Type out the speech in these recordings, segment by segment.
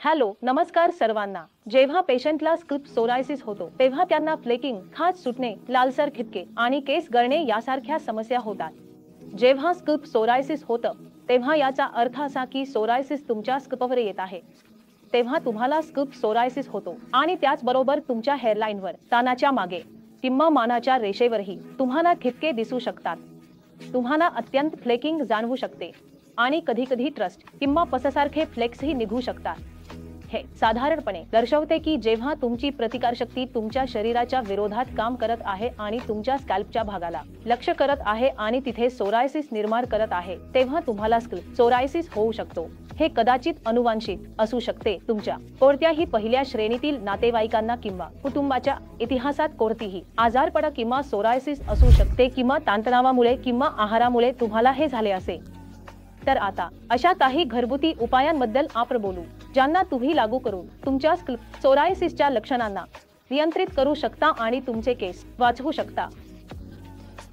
Hello नमस्कार सर्वांना। जेव्हा पेशंटला स्किल्प सोरायसिस होतो तेव्हा त्यांना फ्लेकिंग, खाज सुटणे, लालसर ठिपके आणि केस गळणे यासारख्या समस्या होतात। जेव्हा स्किल्प सोरायसिस होतं तेव्हा याचा अर्थ असा की सोरायसिस तुमच्या स्किल्पवर येत आहे। तेव्हा तुम्हाला स्किल्प सोरायसिस होतो आणि त्याचबरोबर तुमच्या हेअरलाईनवर, कानाच्या मागे किंवा मानाच्या रेषेवरही तुम्हाला ठिपके दिसू शकतात। तुम्हाला अत्यंत फ्लेकिंग जाणवू शकते आणि कधी-कधी ट्रस्ट किंवा पसासारखे फ्लेक्सही निघू शकतात। हे साधारणपणे दर्शवते की जेव्हा तुमची प्रतिकारशक्ती तुमच्या शरीराच्या विरोधात काम करत आहे आणि तुमच्या स्कॅल्पच्या भागाला लक्ष्य करत आहे आणि तिथे सोरायसिस निर्माण करत आहे, तेव्हा तुम्हाला स्किल्प सोरायसिस होऊ शकतो। हे कदाचित अनुवांशिक असू शकते, तुमच्या कोणत्याही पहिल्या श्रेणीतील नातेवाईकांना किंवा कुटुंबाच्या इतिहासात कोणतीही आजारपण किंवा सोरायसिस असू शकते किंवा ताणतणावामुळे किंवा आहारामुळे तुम्हाला हे झाले असेल। तर आता अशा काही घरगुती उपायांबद्दल आपण बोलू ज्यांना तुम्ही लागू करून तुमच्या स्किल्प सोरायसिसच्या लक्षणांना नियंत्रित करू शकता आणि तुमचे केस वाचवू शकता।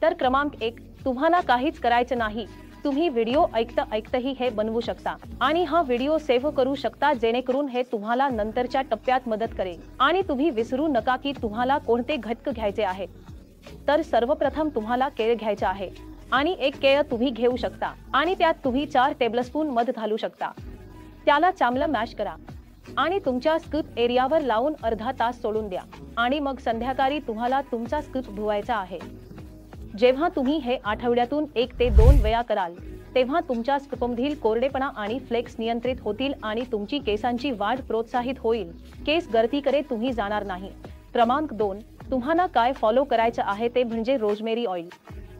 तर क्रमांक 1, तुम्हाला काहीच करायचं नाही। तुम्ही व्हिडिओ ऐकताही हे बनवू शकता आणि हा व्हिडिओ सेव्ह करू शकता जेणेकरून हे तुम्हाला नंतरच्या टप्प्यात मदत करेल। आणि तुम्ही विसरू नका की तुम्हाला कोणते घटक घ्यायचे आहेत। तर सर्वप्रथम तुम्हाला केळ घ्यायचे आहे आणि एक केळ तुम्ही घेऊ शकता आणि त्यात तुम्ही 4 टेबलस्पून मध घालू शकता। त्याला चांगलं मॅश करा आणि तुमच्या स्किल्प एरियावर लावून अर्धा तास सोडून द्या आणि मग संध्याकाळी तुम्हाला तुमचा स्किल्प धुवायचा आहे। जेव्हा तुम्ही हे आठवड्यातून 1 ते 2 वेळा कराल तेव्हा तुमच्या स्किल्पमधील कोरडेपणा आणि फ्लेक्स नियंत्रित होतील आणि तुमची केसांची वाढ प्रोत्साहित होईल। केस गळतीकडे तुम्ही जाणार नाही। क्रमांक 2, तुम्हाला काय फॉलो करायचं आहे ते म्हणजे रोजमेरी ऑइल।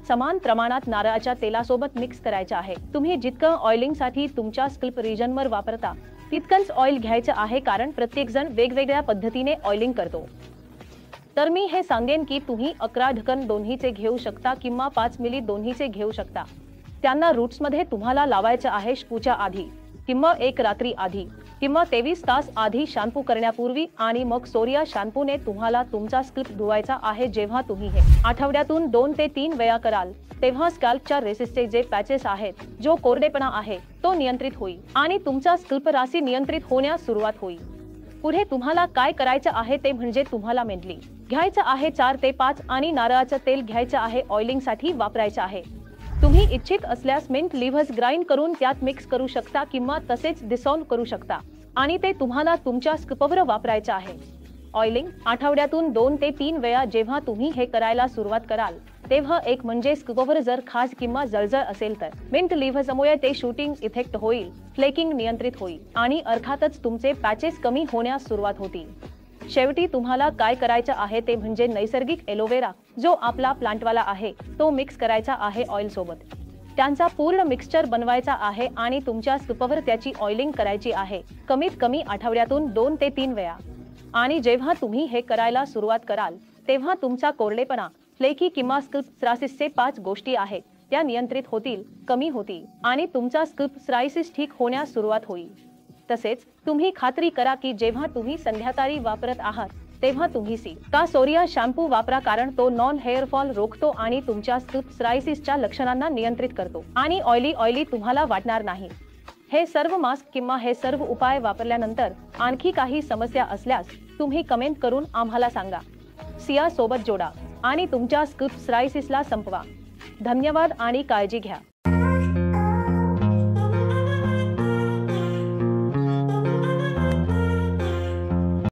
समान प्रमाणात नारळाच्या तेलासोबत मिक्स करायचे आहे। तुम्ही जितकं ऑइलिंगसाठी तुमच्या स्किल्प रिजनवर वापरता तितकंच ऑइल घ्यायचं आहे, कारण प्रत्येक जण वेगवेगळ्या पद्धतीने ऑइलिंग करतो। तर मी हे सांगेन की तुम्ही 11 ढक्कन दोन्हीचे घेऊ शकता किंवा 5 मिली दोन्हीचे घेऊ शकता। त्यांना रूट्समध्ये तुम्हाला लावायचं आहे शॅम्पूच्या आधी किंवा 1 रात्री आधी किंवा 23 तास आधी शॅम्पू करण्यापूर्वी आणि मग सोरिया शॅम्पूने तुम्हाला तुमचा स्किल्प धुवायचा आहे। जेव्हा तुम्ही हे आठवड्यातून 2 ते 3 वेळा कराल तेव्हा स्कॅल्पच्या रेसिसचे जे पॅचेस आहेत, जो कोरडेपणा आहे तो नियंत्रित होईल आणि तुमचा स्किल्प राशी नियंत्रित होण्यास सुरुवात होईल। पुढे तुम्हाला काय करायचं आहे ते म्हणजे तुम्हाला मेंथली घ्यायचं आहे 4 ते 5 आणि नारळाचं तेल घ्यायचं आहे, ऑइलिंगसाठी वापरायचं आहे। तुम्ही इच्छित असल्यास मिंट लिव्हज ग्राइंड करून त्यात मिक्स करू शकता किंवा तसेच डिसॉल्व करू शकता आणि ते तुम्हाला तुमच्या स्किल्पवर वापरायचं आहे। ऑइलिंग आठवड्यातून 2 ते 3 वेळा जेव्हा तुम्ही हे करायला सुरुवात कराल तेव्हा एक म्हणजे स्किल्पवर जर खाज किंवा जळजळ असेल तर मिंट लिव्हजमुळे ते शूटिंग इफेक्ट होईल, फ्लेकिंग नियंत्रित होईल आणि अर्थातच तुमचे पॅचेस कमी होण्यास सुरुवात होतील। शेवटी तुम्हाला काय करायचं आहे ते म्हणजे नैसर्गिक एलोवेरा जो आपला प्लांटवाला आहे तो मिक्स करायचा आहे ऑइल सोबत। त्यांचा पूर्ण मिक्सचर बनवायचा आहे आणि तुमच्या स्किल्पवर त्याची ऑइलिंग करायची आहे, कमीत कमी आठवड्यातून 2 ते 3 वेळा। आणि जेव्हा तुम्ही हे करायला सुरुवात कराल तेव्हा तुमचा कोरडेपणा, फ्लेकी किंवा स्किल्प सोरायसिसचे 5 गोष्टी आहेत त्या नियंत्रित होतील, कमी होतील आणि तुमचा स्किल्प सोरायसिस ठीक होण्यास सुरुवात होईल। तसेच तुम्ही खात्री करा की जेव्हा तुम्ही संध्याकाळी वापरत आहात तेव्हा तुम्ही सोरिया शॅम्पू वापरा, कारण तो नॉन हेअर फॉल रोखतो आणि तुमच्या स्किल्प सोरायसिसच्या लक्षणांना नियंत्रित करतो आणि ऑइली तुम्हाला वाटणार नाही। हे सर्व मास्क किंवा हे सर्व उपाय वापरल्यानंतर आणखी काही समस्या असल्यास तुम्ही कमेंट करून आम्हाला सांगा। सिया सोबत जोडा आणि तुमच्या स्किल्प सोरायसिसला संपवा। धन्यवाद आणि काळजी घ्या।